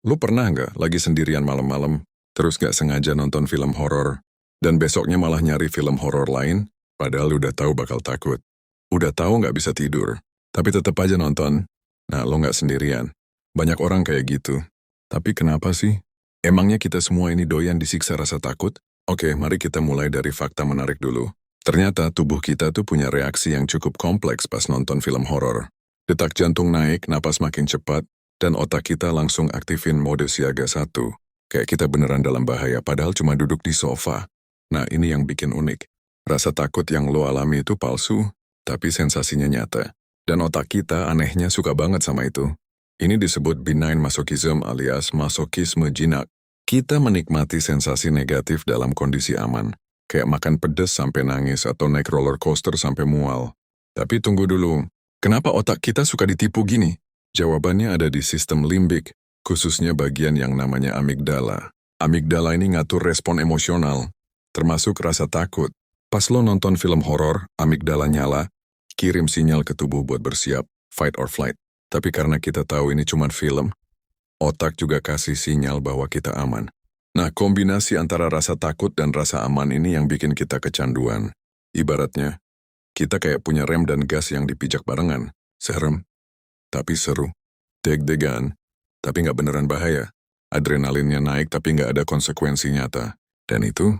Lu pernah nggak lagi sendirian malam-malam, terus nggak sengaja nonton film horor, dan besoknya malah nyari film horor lain, padahal udah tahu bakal takut. Udah tahu nggak bisa tidur, tapi tetap aja nonton. Nah, lo nggak sendirian. Banyak orang kayak gitu. Tapi kenapa sih? Emangnya kita semua ini doyan disiksa rasa takut? Oke, mari kita mulai dari fakta menarik dulu. Ternyata tubuh kita tuh punya reaksi yang cukup kompleks pas nonton film horor. Detak jantung naik, napas makin cepat, dan otak kita langsung aktifin mode siaga 1. Kayak kita beneran dalam bahaya padahal cuma duduk di sofa. Nah, ini yang bikin unik. Rasa takut yang lo alami itu palsu, tapi sensasinya nyata. Dan otak kita anehnya suka banget sama itu. Ini disebut benign masochism alias masokisme jinak. Kita menikmati sensasi negatif dalam kondisi aman. Kayak makan pedes sampai nangis atau naik roller coaster sampai mual. Tapi tunggu dulu, kenapa otak kita suka ditipu gini? Jawabannya ada di sistem limbik, khususnya bagian yang namanya amigdala. Amigdala ini ngatur respon emosional, termasuk rasa takut. Pas lo nonton film horor, amigdala nyala, kirim sinyal ke tubuh buat bersiap, fight or flight. Tapi karena kita tahu ini cuma film, otak juga kasih sinyal bahwa kita aman. Nah, kombinasi antara rasa takut dan rasa aman ini yang bikin kita kecanduan. Ibaratnya, kita kayak punya rem dan gas yang dipijak barengan. Serem, tapi seru. Deg-degan, tapi nggak beneran bahaya. Adrenalinnya naik tapi nggak ada konsekuensi nyata. Dan itu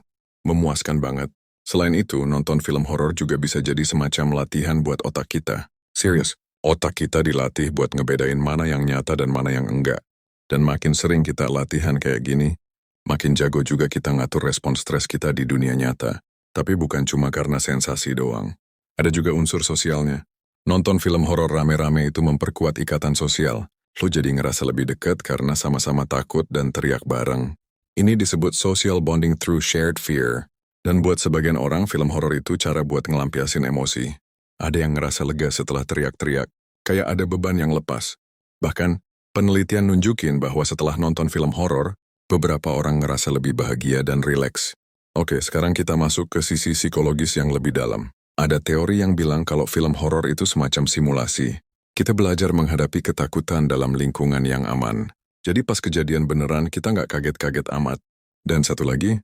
memuaskan banget. Selain itu, nonton film horor juga bisa jadi semacam latihan buat otak kita. Serius, otak kita dilatih buat ngebedain mana yang nyata dan mana yang enggak. Dan makin sering kita latihan kayak gini, makin jago juga kita ngatur respon stres kita di dunia nyata. Tapi bukan cuma karena sensasi doang. Ada juga unsur sosialnya. Nonton film horor rame-rame itu memperkuat ikatan sosial. Lo jadi ngerasa lebih dekat karena sama-sama takut dan teriak bareng. Ini disebut social bonding through shared fear. Dan buat sebagian orang, film horor itu cara buat ngelampiasin emosi. Ada yang ngerasa lega setelah teriak-teriak, kayak ada beban yang lepas. Bahkan, penelitian nunjukin bahwa setelah nonton film horor, beberapa orang ngerasa lebih bahagia dan rileks. Oke, sekarang kita masuk ke sisi psikologis yang lebih dalam. Ada teori yang bilang kalau film horor itu semacam simulasi. Kita belajar menghadapi ketakutan dalam lingkungan yang aman. Jadi pas kejadian beneran, kita nggak kaget-kaget amat. Dan satu lagi,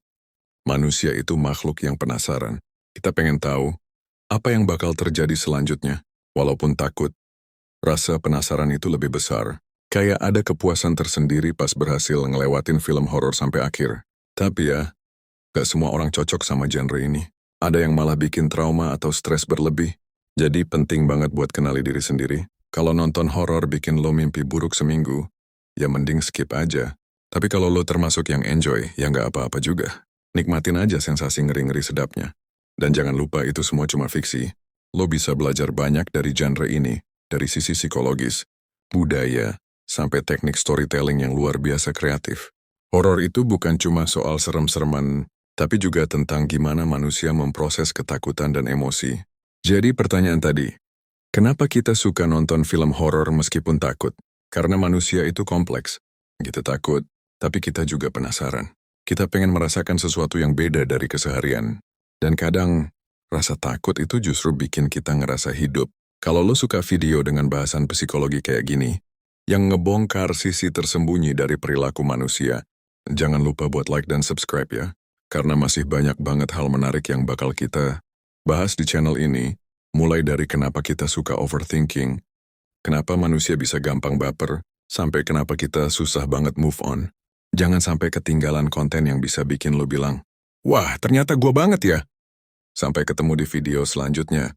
manusia itu makhluk yang penasaran. Kita pengen tahu apa yang bakal terjadi selanjutnya. Walaupun takut, rasa penasaran itu lebih besar. Kayak ada kepuasan tersendiri pas berhasil ngelewatin film horor sampai akhir. Tapi ya, gak semua orang cocok sama genre ini. Ada yang malah bikin trauma atau stres berlebih. Jadi penting banget buat kenali diri sendiri. Kalau nonton horor bikin lo mimpi buruk seminggu, ya mending skip aja. Tapi kalau lo termasuk yang enjoy, ya gak apa-apa juga. Nikmatin aja sensasi ngeri-ngeri sedapnya. Dan jangan lupa itu semua cuma fiksi. Lo bisa belajar banyak dari genre ini, dari sisi psikologis, budaya, sampai teknik storytelling yang luar biasa kreatif. Horor itu bukan cuma soal serem-sereman, tapi juga tentang gimana manusia memproses ketakutan dan emosi. Jadi pertanyaan tadi, kenapa kita suka nonton film horor meskipun takut? Karena manusia itu kompleks. Kita takut, tapi kita juga penasaran. Kita pengen merasakan sesuatu yang beda dari keseharian. Dan kadang, rasa takut itu justru bikin kita ngerasa hidup. Kalau lo suka video dengan bahasan psikologi kayak gini, yang ngebongkar sisi tersembunyi dari perilaku manusia, jangan lupa buat like dan subscribe ya. Karena masih banyak banget hal menarik yang bakal kita bahas di channel ini, mulai dari kenapa kita suka overthinking, kenapa manusia bisa gampang baper, sampai kenapa kita susah banget move on. Jangan sampai ketinggalan konten yang bisa bikin lo bilang, wah ternyata gua banget ya. Sampai ketemu di video selanjutnya.